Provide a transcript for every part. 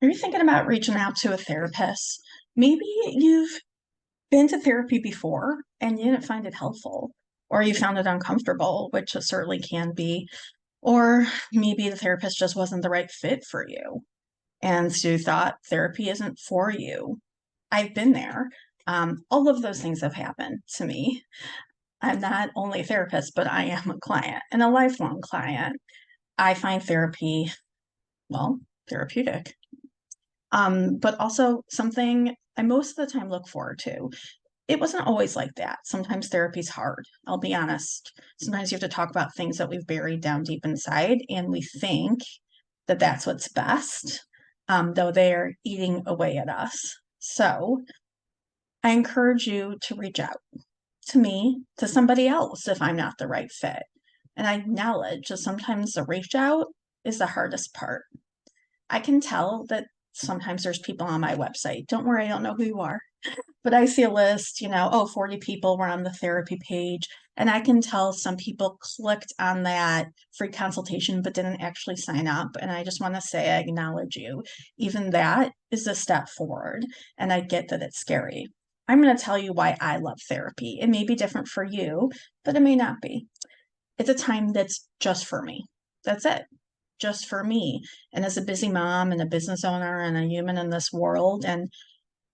Are you thinking about reaching out to a therapist? Maybe you've been to therapy before and you didn't find it helpful, or you found it uncomfortable, which it certainly can be, or maybe the therapist just wasn't the right fit for you. And so you thought therapy isn't for you. I've been there. All of those things have happened to me. I'm not only a therapist, but I am a client and a lifelong client. I find therapy, well, therapeutic. But also something I most of the time look forward to. It wasn't always like that. Sometimes therapy's hard. I'll be honest. Sometimes you have to talk about things that we've buried down deep inside, and we think that that's what's best, though they're eating away at us. So I encourage you to reach out to me, to somebody else if I'm not the right fit. And I acknowledge that sometimes the reach out is the hardest part. I can tell that sometimes there's people on my website. Don't worry, I don't know who you are, but I see a list, 40 people were on the therapy page. And I can tell some people clicked on that free consultation but didn't actually sign up. And I just want to say I acknowledge you. Even that is a step forward. And I get that it's scary. I'm going to tell you why I love therapy. It may be different for you, but it may not be. It's a time that's just for me. That's it. Just for me. And as a busy mom and a business owner and a human in this world and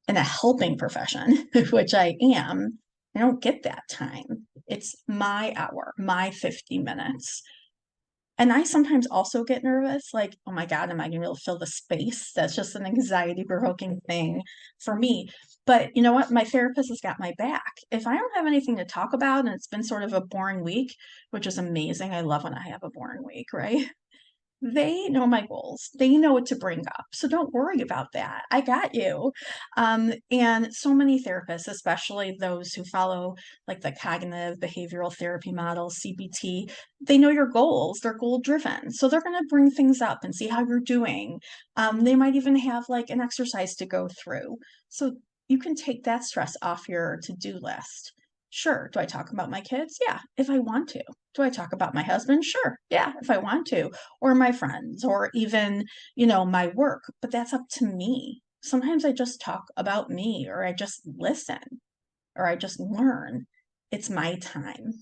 in a helping profession, which I am, I don't get that time. It's my hour, my 50 minutes. And I sometimes also get nervous, like, oh my God, am I going to be able to fill the space? That's just an anxiety provoking thing for me. But you know what? My therapist has got my back. If I don't have anything to talk about and it's been sort of a boring week, which is amazing. I love when I have a boring week, right? They know my goals. They know what to bring up. So don't worry about that. I got you. And so many therapists, especially those who follow like the cognitive behavioral therapy model, CBT, they know your goals. They're goal driven. So they're going to bring things up and see how you're doing. They might even have like an exercise to go through. So you can take that stress off your to-do list. Sure. Do I talk about my kids? Yeah, if I want to. Do I talk about my husband? Sure. Yeah, if I want to. Or my friends, or even, my work. But that's up to me. Sometimes I just talk about me, or I just listen, or I just learn. It's my time.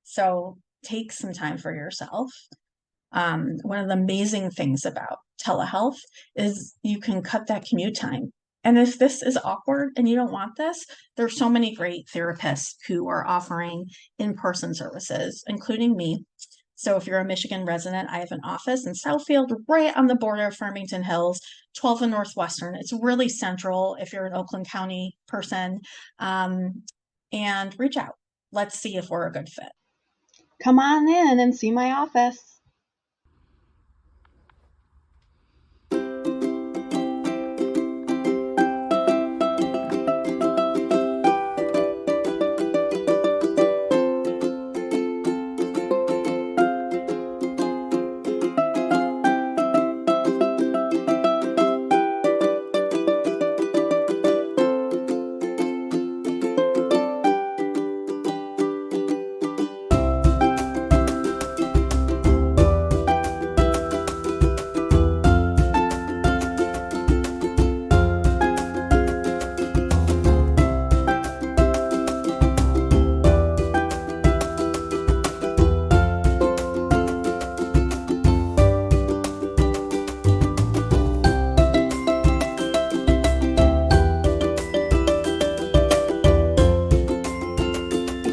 So take some time for yourself. One of the amazing things about telehealth is you can cut that commute time. And if this is awkward and you don't want this, there's so many great therapists who are offering in-person services, including me. So if you're a Michigan resident, I have an office in Southfield, right on the border of Farmington Hills, 12th and Northwestern. It's really central if you're an Oakland County person. And reach out. Let's see if we're a good fit. Come on in and see my office.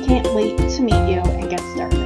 Can't wait to meet you and get started.